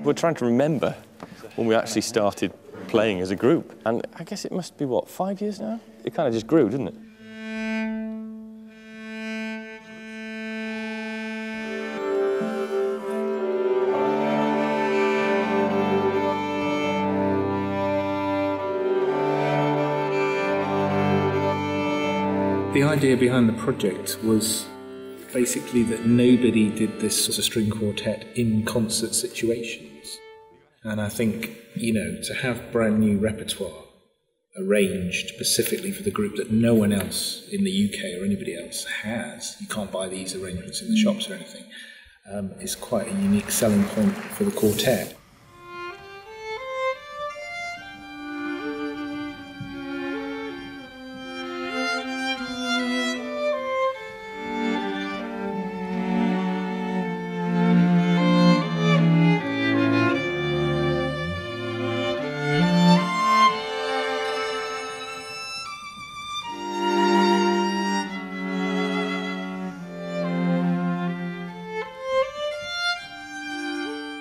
We're trying to remember when we actually started playing as a group. And I guess it must be, what, 5 years now? It kind of just grew, didn't it? The idea behind the project was basically that nobody did this sort of string quartet in concert situations. And I think, you know, to have brand new repertoire arranged specifically for the group that no one else in the UK or anybody else has, you can't buy these arrangements in the shops or anything, is quite a unique selling point for the quartet.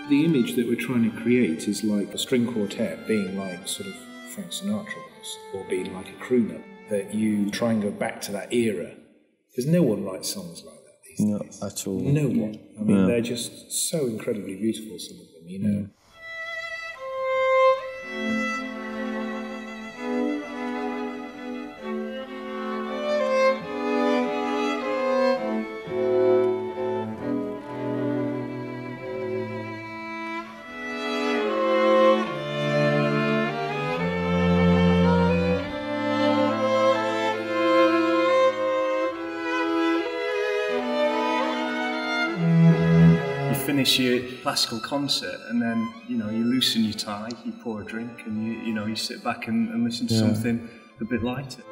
The image that we're trying to create is like a string quartet being like sort of Frank Sinatra was, or being like a crooner, that you try and go back to that era. Because no one writes songs like that these days. No, at all. No one. I mean, they're just so incredibly beautiful, some of them, you know. Finish your classical concert, and then you loosen your tie, you pour a drink, and you sit back and listen to something a bit lighter.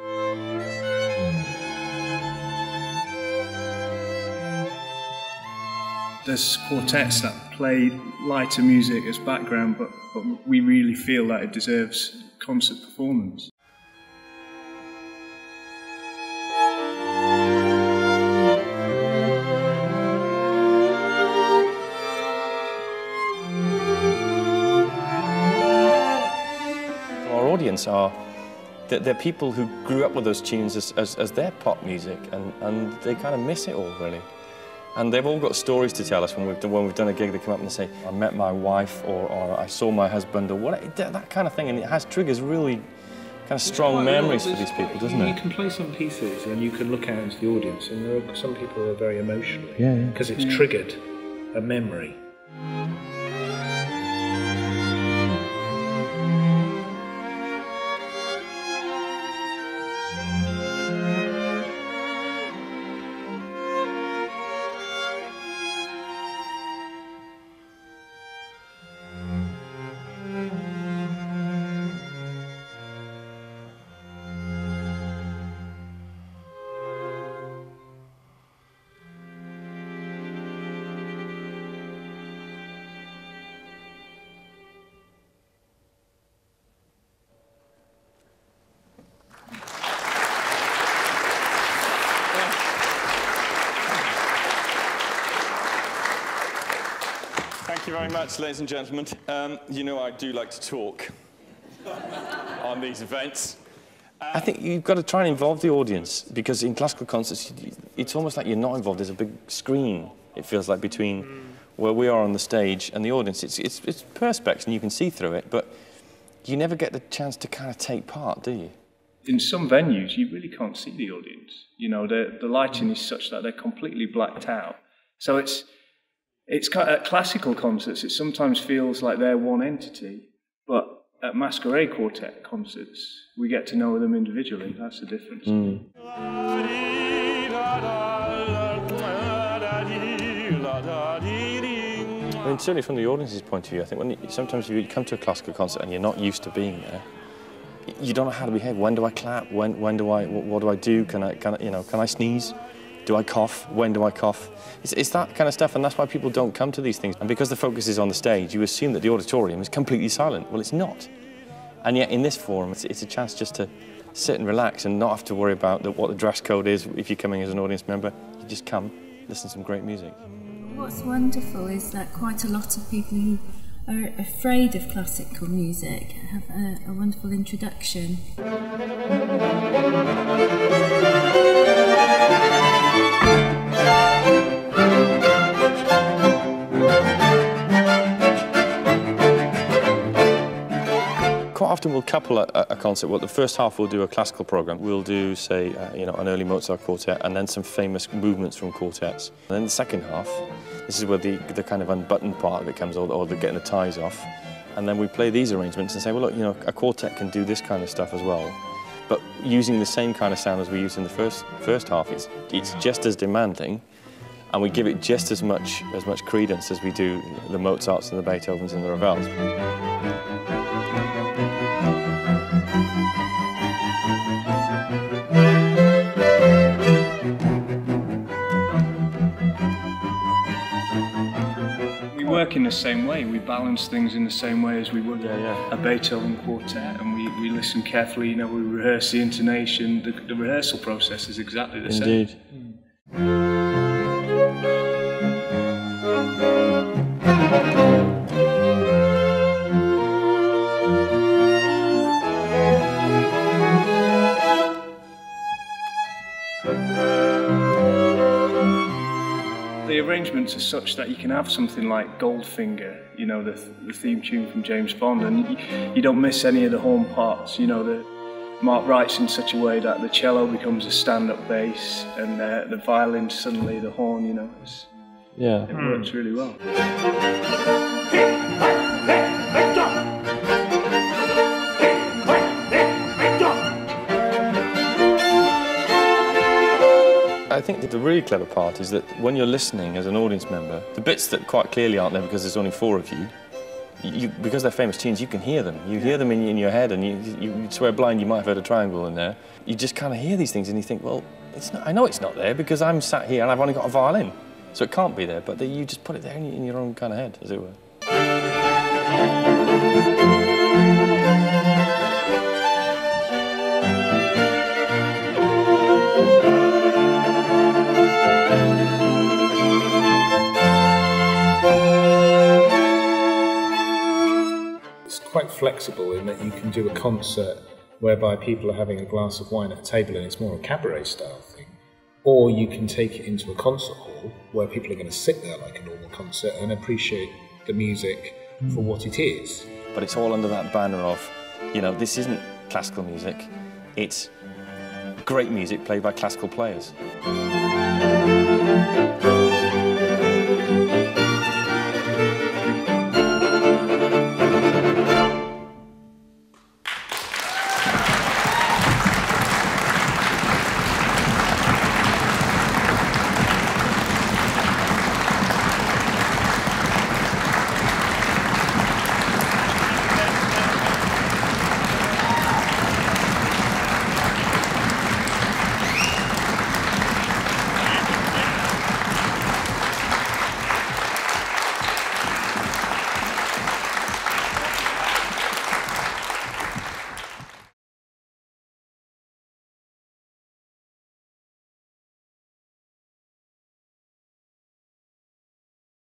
There's quartets that play lighter music as background, but we really feel that it deserves concert performance. They're people who grew up with those tunes as their pop music, and they kind of miss it all, really. And they've all got stories to tell us when we've done a gig. They come up and they say, I met my wife, or I saw my husband, or what, that kind of thing, and it triggers really kind of strong memories for these people, doesn't it? You can play some pieces and you can look out into the audience, and there are some people who are very emotional because it's triggered a memory. Thank you very much, ladies and gentlemen. You know I do like to talk on these events. I think you've got to try and involve the audience, because in classical concerts, it's almost like you're not involved. There's a big screen, it feels like, between where we are on the stage and the audience. It's perspex and you can see through it, but you never get the chance to kind of take part, do you? In some venues, you really can't see the audience. You know, the lighting is such that they're completely blacked out. So it's kind of, at classical concerts, it sometimes feels like they're one entity, but at Masquerade Quartet concerts, we get to know them individually. That's the difference. I mean, certainly from the audience's point of view, I think sometimes you come to a classical concert and you're not used to being there, you don't know how to behave. When do I clap? What do I do? Can I sneeze? Do I cough? When do I cough? It's that kind of stuff, and that's why people don't come to these things. And because the focus is on the stage, you assume that the auditorium is completely silent. Well, it's not. And yet, in this forum, it's a chance just to sit and relax and not have to worry about what the dress code is if you're coming as an audience member. You just come, listen to some great music. What's wonderful is that quite a lot of people who are afraid of classical music have a wonderful introduction. Quite often we'll couple a concert. Well, the first half we'll do a classical program. We'll do, say, an early Mozart quartet and then some famous movements from quartets. And then the second half, this is where the kind of unbuttoned part of it comes, or the getting the ties off. And then we play these arrangements and say, well, look, a quartet can do this kind of stuff as well. But using the same kind of sound as we used in the first half, it's just as demanding, and we give it just as much credence as we do the Mozarts and the Beethovens and the Ravels. We work in the same way, we balance things in the same way as we would a Beethoven quartet, and we listen carefully, we rehearse the intonation. The rehearsal process is exactly the same. Indeed. The arrangements are such that you can have something like Goldfinger, the theme tune from James Bond, and you don't miss any of the horn parts. Mark writes in such a way that the cello becomes a stand-up bass, and the violin suddenly the horn. It works really well. I think that the really clever part is that when you're listening as an audience member, the bits that quite clearly aren't there because there's only 4 of you, because they're famous tunes, you can hear them. You hear them in your head, and you swear blind you might have heard a triangle in there. You just kind of hear these things and you think, well, I know it's not there because I'm sat here and I've only got a violin, so it can't be there, but you just put it there in your own kind of head, as it were. Quite flexible in that you can do a concert whereby people are having a glass of wine at a table and it's more a cabaret style thing, or you can take it into a concert hall where people are going to sit there like a normal concert and appreciate the music for what it is. But it's all under that banner of, this isn't classical music, it's great music played by classical players.